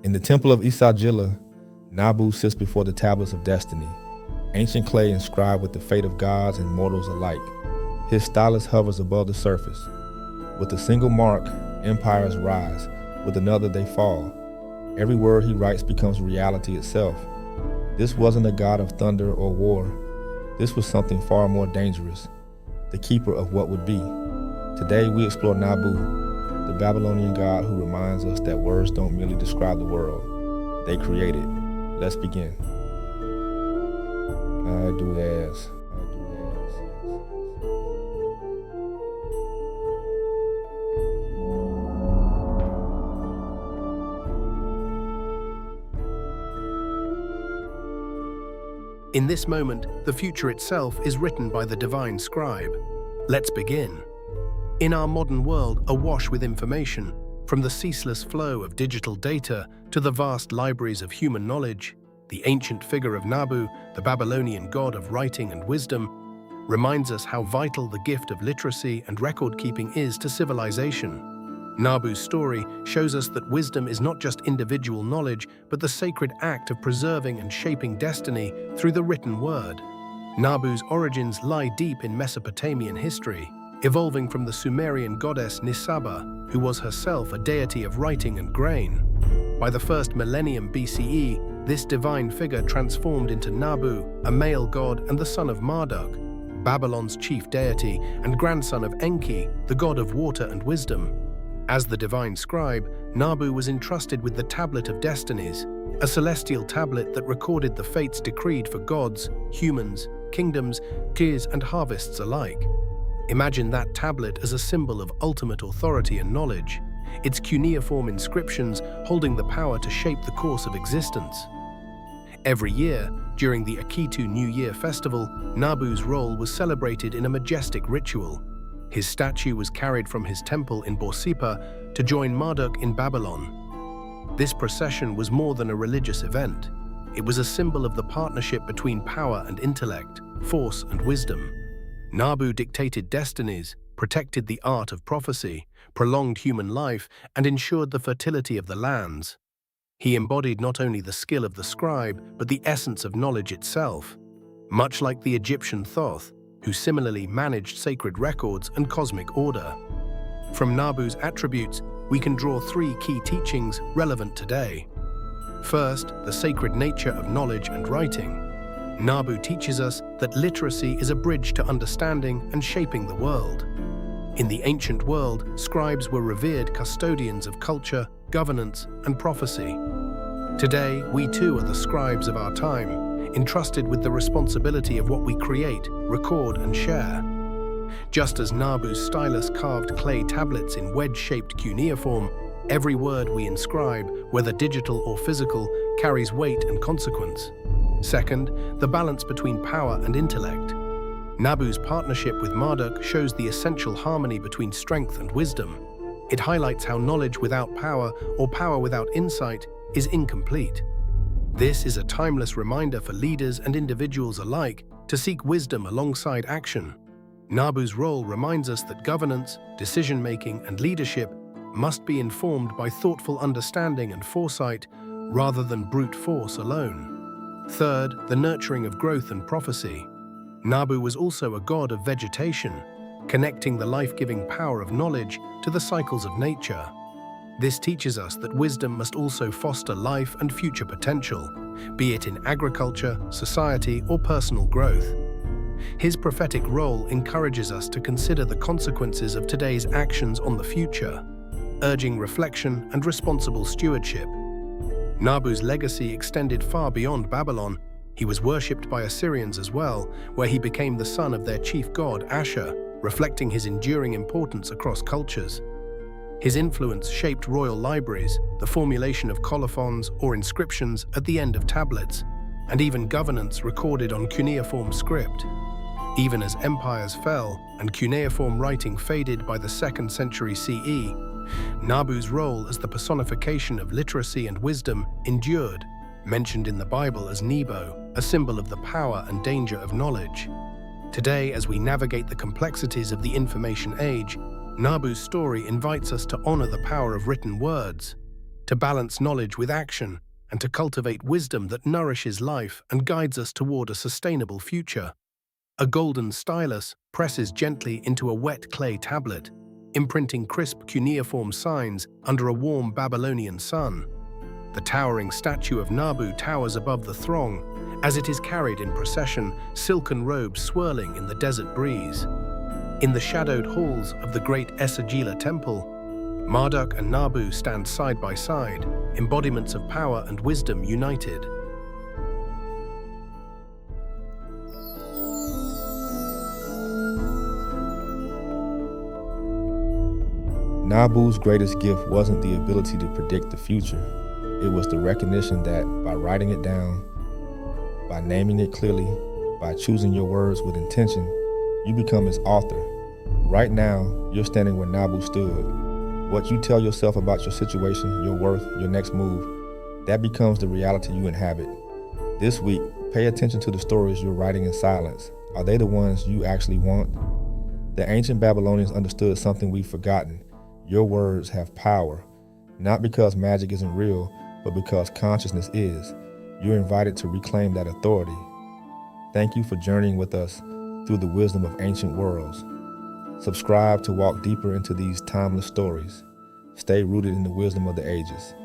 In the temple of Isagila, Nabu sits before the tablets of destiny, ancient clay inscribed with the fate of gods and mortals alike. His stylus hovers above the surface. With a single mark, empires rise. With another, they fall. Every word he writes becomes reality itself. This wasn't a god of thunder or war. This was something far more dangerous, the keeper of what would be. Today, we explore Nabu, the Babylonian god who reminds us that words don't merely describe the world. They create it. Let's begin. I do as. In this moment, the future itself is written by the divine scribe. Let's begin. In our modern world, awash with information, from the ceaseless flow of digital data to the vast libraries of human knowledge, the ancient figure of Nabu, the Babylonian god of writing and wisdom, reminds us how vital the gift of literacy and record-keeping is to civilization. Nabu's story shows us that wisdom is not just individual knowledge, but the sacred act of preserving and shaping destiny through the written word. Nabu's origins lie deep in Mesopotamian history, evolving from the Sumerian goddess Nisaba, who was herself a deity of writing and grain. By the first millennium BCE, this divine figure transformed into Nabu, a male god and the son of Marduk, Babylon's chief deity and grandson of Enki, the god of water and wisdom. As the divine scribe, Nabu was entrusted with the Tablet of Destinies, a celestial tablet that recorded the fates decreed for gods, humans, kingdoms, gears and harvests alike. Imagine that tablet as a symbol of ultimate authority and knowledge, its cuneiform inscriptions holding the power to shape the course of existence. Every year, during the Akitu New Year festival, Nabu's role was celebrated in a majestic ritual. His statue was carried from his temple in Borsippa to join Marduk in Babylon. This procession was more than a religious event. It was a symbol of the partnership between power and intellect, force and wisdom. Nabu dictated destinies, protected the art of prophecy, prolonged human life, and ensured the fertility of the lands. He embodied not only the skill of the scribe, but the essence of knowledge itself. Much like the Egyptian Thoth, who similarly managed sacred records and cosmic order. From Nabu's attributes, we can draw three key teachings relevant today. First, the sacred nature of knowledge and writing. Nabu teaches us that literacy is a bridge to understanding and shaping the world. In the ancient world, scribes were revered custodians of culture, governance, and prophecy. Today, we too are the scribes of our time, entrusted with the responsibility of what we create, record, and share. Just as Nabu's stylus carved clay tablets in wedge-shaped cuneiform, every word we inscribe, whether digital or physical, carries weight and consequence. Second, the balance between power and intellect. Nabu's partnership with Marduk shows the essential harmony between strength and wisdom. It highlights how knowledge without power or power without insight is incomplete. This is a timeless reminder for leaders and individuals alike to seek wisdom alongside action. Nabu's role reminds us that governance, decision-making, and leadership must be informed by thoughtful understanding and foresight rather than brute force alone. Third, the nurturing of growth and prophecy. Nabu was also a god of vegetation, connecting the life-giving power of knowledge to the cycles of nature. This teaches us that wisdom must also foster life and future potential, be it in agriculture, society, or personal growth. His prophetic role encourages us to consider the consequences of today's actions on the future, urging reflection and responsible stewardship. Nabu's legacy extended far beyond Babylon. He was worshipped by Assyrians as well, where he became the son of their chief god, Ashur, reflecting his enduring importance across cultures. His influence shaped royal libraries, the formulation of colophons or inscriptions at the end of tablets, and even governance recorded on cuneiform script. Even as empires fell and cuneiform writing faded by the 2nd century CE, Nabu's role as the personification of literacy and wisdom endured, mentioned in the Bible as Nebo, a symbol of the power and danger of knowledge. Today, as we navigate the complexities of the information age, Nabu's story invites us to honor the power of written words. to balance knowledge with action, and to cultivate wisdom that nourishes life and guides us toward a sustainable future. A golden stylus presses gently into a wet clay tablet, imprinting crisp cuneiform signs under a warm Babylonian sun. The towering statue of Nabu towers above the throng as it is carried in procession, silken robes swirling in the desert breeze. In the shadowed halls of the great Esagila temple, Marduk and Nabu stand side by side, embodiments of power and wisdom united. Nabu's greatest gift wasn't the ability to predict the future. It was the recognition that by writing it down, by naming it clearly, by choosing your words with intention, you become its author. Right now, you're standing where Nabu stood. What you tell yourself about your situation, your worth, your next move, that becomes the reality you inhabit. This week, pay attention to the stories you're writing in silence. Are they the ones you actually want? The ancient Babylonians understood something we've forgotten. Your words have power, not because magic isn't real, but because consciousness is. You're invited to reclaim that authority. Thank you for journeying with us through the wisdom of ancient worlds. Subscribe to walk deeper into these timeless stories. Stay rooted in the wisdom of the ages.